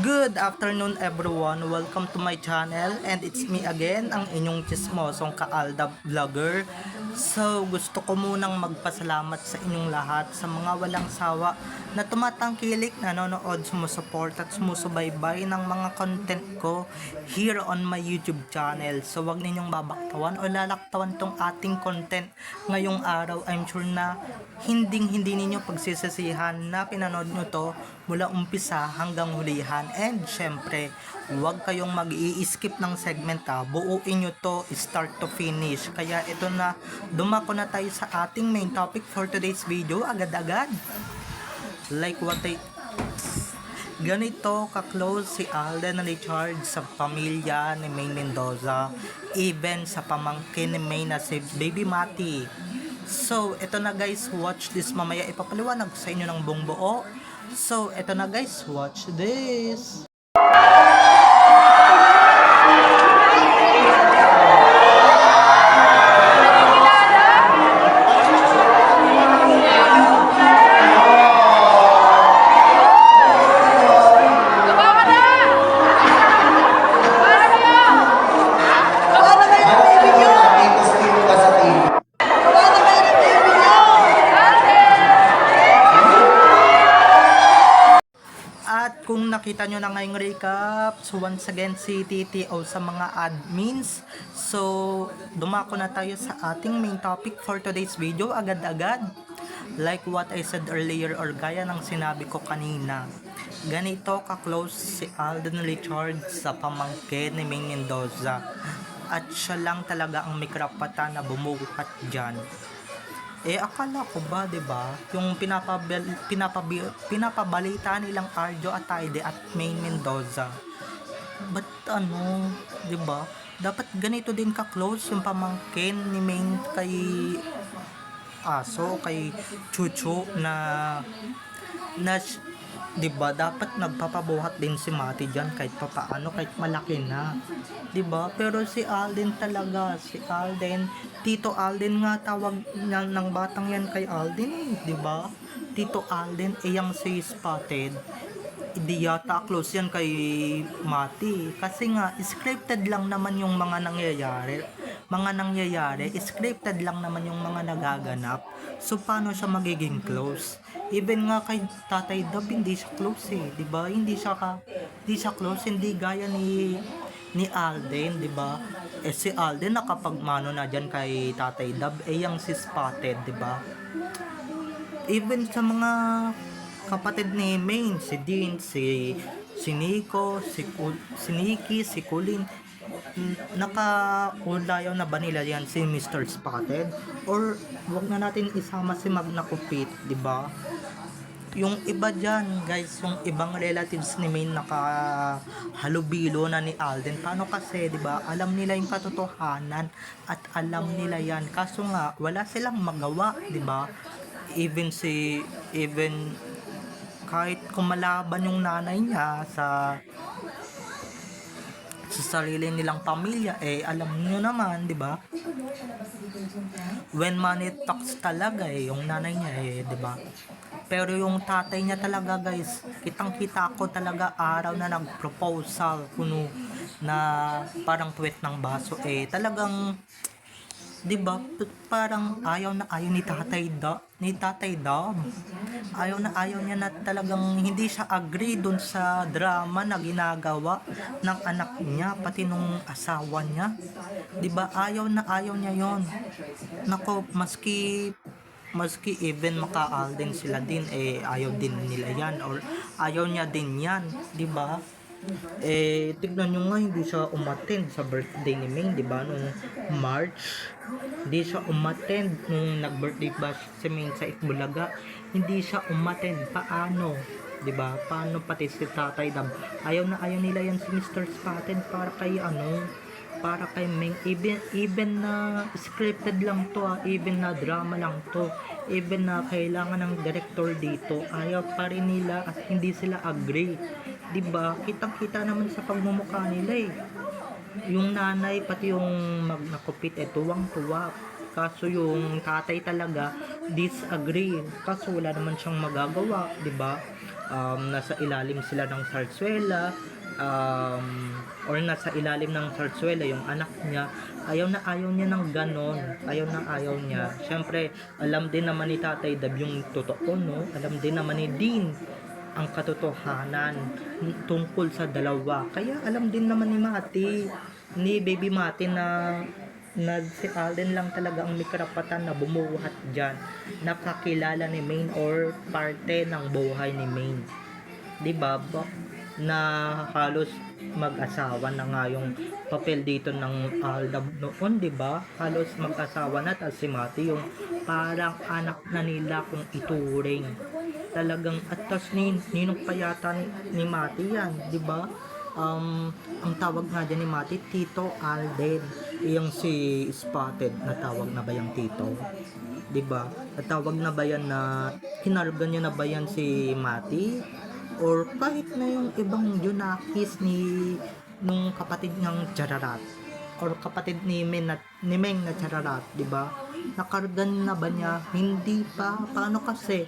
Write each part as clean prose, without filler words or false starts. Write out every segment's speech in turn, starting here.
Good afternoon everyone, welcome to my channel and it's me again, ang inyong chismosong kaalda vlogger. So gusto ko munang magpasalamat sa inyong lahat sa mga walang sawa na tumatangkilik, nanonood, sumusuport at sumusubaybay ng mga content ko here on my YouTube channel. So wag ninyong babaktawan o lalaktawan tong ating content ngayong araw. I'm sure na hindi ninyo pagsisisihan na pinanood nyo to mula umpisa hanggang hulihan. And syempre, huwag kayong mag-i-skip ng segment buuin nyo to start to finish. Kaya ito na, dumako na tayo sa ating main topic for today's video agad-agad. Like what I... Ganito ka-close si Alden Richards sa pamilya ni Maine Mendoza, even sa pamangkin ni Maine na si Baby Mati. So, ito na guys, watch this. Mamaya ipapaliwanag sa inyo ng buong buo. So, eto na guys, watch this. Kung nakita nyo na ngayong recap, so once again si TTO sa mga admins. So dumako na tayo sa ating main topic for today's video agad-agad. Like what I said earlier or gaya ng sinabi ko kanina, ganito ka-close si Alden Richards sa pamangkin ni Maine Mendoza. At siya lang talaga ang may karapatan na bumukat dyan. Akala ko ba, 'di ba? Yung pinapabalita nilang Arjo Atayde at Maine Mendoza. But 'di ba? Dapat ganito din ka-close yung pamangkin ni Maine kay kay Chuchu na 'di ba? Dapat nagpapabuhat din si Mati diyan kahit papaano, kahit malaki na. 'Di ba? Pero si Alden talaga, si Alden, Tito Alden nga tawag ng batang yan kay Alden, 'di ba? Tito Alden, yang si Spotted. Hindi yata close yan kay Mati kasi nga scripted lang naman yung mga nangyayari, scripted lang naman yung mga nagaganap. So paano siya magiging close? Even nga kay Tatay Dab hindi siya close di ba? Hindi siya close, hindi gaya ni Alden, di ba? Si Alden nakapagmano na diyan kay Tatay Dab, yang si Spotted, di ba? Even sa mga kapatid ni Maine, si Dean, si Nico, si Nikki, si Colin, nakaulayaw na ba nila yan si Mr. Spotted? Or wag na natin isama si Magna Kupit, di ba? Yung iba dyan guys, yung ibang relatives ni Maine nakahalubilo na ni Alden. Paano kasi, di ba? Alam nila yung katotohanan at alam nila yan. Kaso nga, wala silang magawa, di ba? Even kahit kumalaban yung nanay niya sa sarili nilang pamilya, alam niyo naman, di ba? When money talks talaga, yung nanay niya, di ba? Pero yung tatay niya talaga guys, kitang-kita ko talaga araw na nag-proposal kuno na parang puwet ng baso, talagang, 'di ba? Parang ayaw na ayaw ni Tatay Dab. Ayaw niya na talagang hindi siya agree dun sa drama na ginagawa ng anak niya pati nung asawa niya. 'Di ba? Ayaw niya 'yon. Nako, maski even maka-Alden sila din, ayaw din nila yan or ayaw niya din yan, di ba? Tignan nyo nga, hindi siya umattend sa birthday ni Ming, di ba? Nung March, hindi siya umattend nung nag-birthday ba si Ming sa Itbulaga, hindi siya umattend. Paano? Di ba? Paano pati si Tatay Dab? Ayaw nila yan si Mr. Spotted para kay Ming, even na scripted lang to, even na drama lang to, even na kailangan ng director dito, ayaw pa rin nila at hindi sila agree, diba? Kitang-kita naman sa pagmumukha nila yung nanay pati yung Magna Kupit tuwang-tuwa. Kaso yung tatay talaga disagree. Kaso wala naman siyang magagawa, 'di ba? nasa ilalim sila ng sarsuela, or nasa ilalim ng sarsuela yung anak niya. Ayaw na ayaw niya ng ganon, ayaw niya. Syempre alam din naman ni Tatay Dab yung totoo, no? Alam din naman ni Dean ang katotohanan tungkol sa dalawa. Kaya alam din naman ni Baby Mati na si Alden lang talaga ang may karapatan na bumuhat dyan, nakakilala ni Maine or parte ng buhay ni Maine, diba na halos mag-asawa na nga yung papel dito ng Aldab noon, diba halos mag-asawa na, at si Mati yung parang anak na nila kung ituring talagang, at tas ninong pa yata ni Mati yan, diba ang tawag nga dyan ni Mati, Tito Alden. Yung si Spotted, natawag na ba yung Tito? Diba? Natawag na ba yan na, kinargan niya na ba yan si Mati? Or kahit na yung ibang Junakis nung kapatid niyang Chararat, or kapatid ni Meng na Chararat, diba? Nakargan na ba niya? Hindi pa. Paano kasi?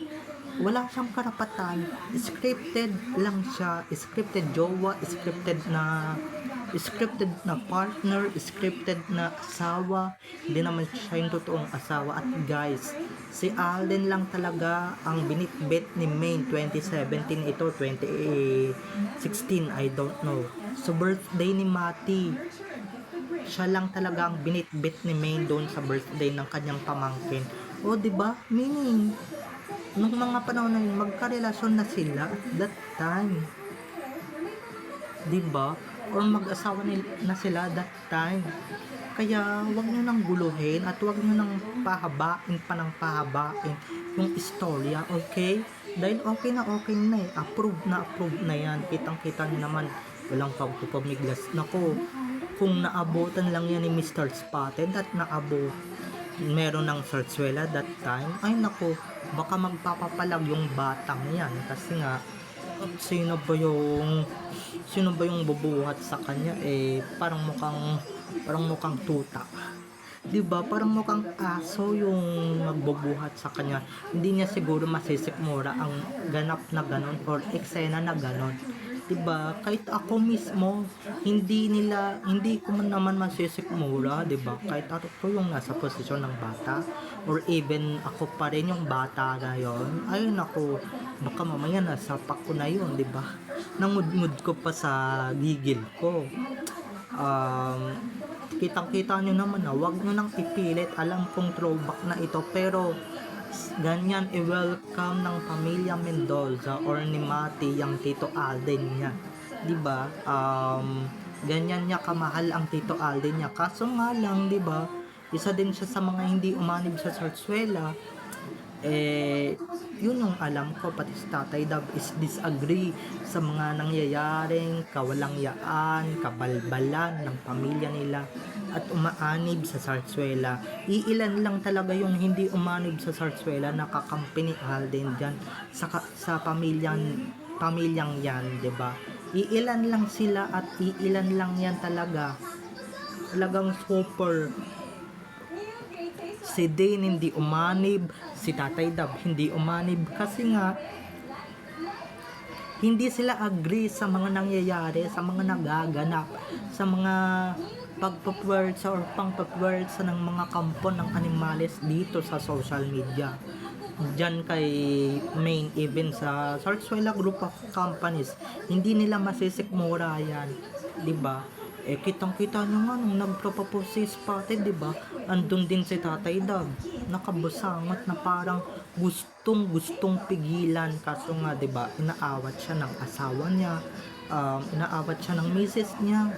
Wala siyang karapatan, scripted lang siya, scripted jowa, scripted na partner, scripted na asawa, hindi naman siya yung totoong asawa. At guys, si Alden lang talaga ang binitbit ni Maine, 2017 ito, 2016, I don't know. So birthday ni Mati, siya lang talaga ang binitbit ni Maine doon sa birthday ng kanyang pamangkin. O diba, meaning nung mga panahon na yun, magkarelasyon na sila at that time, diba? Or mag-asawa na sila that time. Kaya wag nyo nang guluhin at wag nyo nang pahabain yung istorya, okay? Dahil okay na eh, approve na yan, kitang-kita nyo naman, walang pagpupamiglas. Nako, kung naabutan lang yan ni Mr. Spotted at meron ng sarsuela that time, ay nako, baka magpapapalag yung batang yan, kasi nga sino ba yung bubuhat sa kanya, parang mukhang tuta, diba? Parang mukhang aso yung magbubuhat sa kanya. Hindi niya siguro masisikmura ang ganap na ganon or eksena na ganon, diba? Kahit ako mismo, hindi ko man naman masisikmura, diba? Kahit ako yung nasa posisyon ng bata, or even ako pa rin yung bata na yun, ayun ako, baka mamaya nasapak ko na yun, diba? Nangudngud ko pa sa gigil ko. Kitang-kita nyo naman na wag nyo nang ipilit. Alam kong throwback na ito, pero ganyan i-welcome ng pamilya Mendoza or ni Mati yung Tito Alden niya, diba? Ganyan niya kamahal ang Tito Alden niya. Kaso nga lang, diba, isa din siya sa mga hindi umanib sa sarsuela. Yun yung alam ko, pati si Tatay Dab is disagree sa mga nangyayaring kawalangyaan, kabalbalan ng pamilya nila at umaanib sa sarsuela. Iilan lang talaga yung hindi umanib sa sarsuela, nakakampi ni Alden dyan sa pamilyang yan, diba? Iilan lang sila at iilan lang yan talagang super. Si Dane hindi umanib, si Tatay Dab hindi umanib, kasi nga hindi sila agree sa mga nangyayari, sa mga nagaganap, sa mga pagpapwersa or pangpapwersa ng mga kampo ng animales dito sa social media. Diyan kay Maine, even sa Sarsuela Group of Companies, hindi nila masisikmura yan, diba? Kitang-kita nyo nga nung nagpropose si Spotted, diba? Andun din si Tatay Dab, nakabusangot na parang gustong pigilan, kaso nga, diba, inaawat siya ng asawa niya, inaawat siya ng misis niya,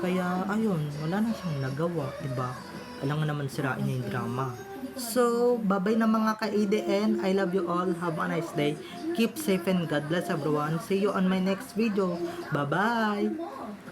kaya ayun, wala na siyang nagawa, diba? Alam nga naman sirain niya yung drama. So, bye-bye na mga ka-ADN. I love you all. Have a nice day. Keep safe and God bless everyone. See you on my next video. Bye-bye!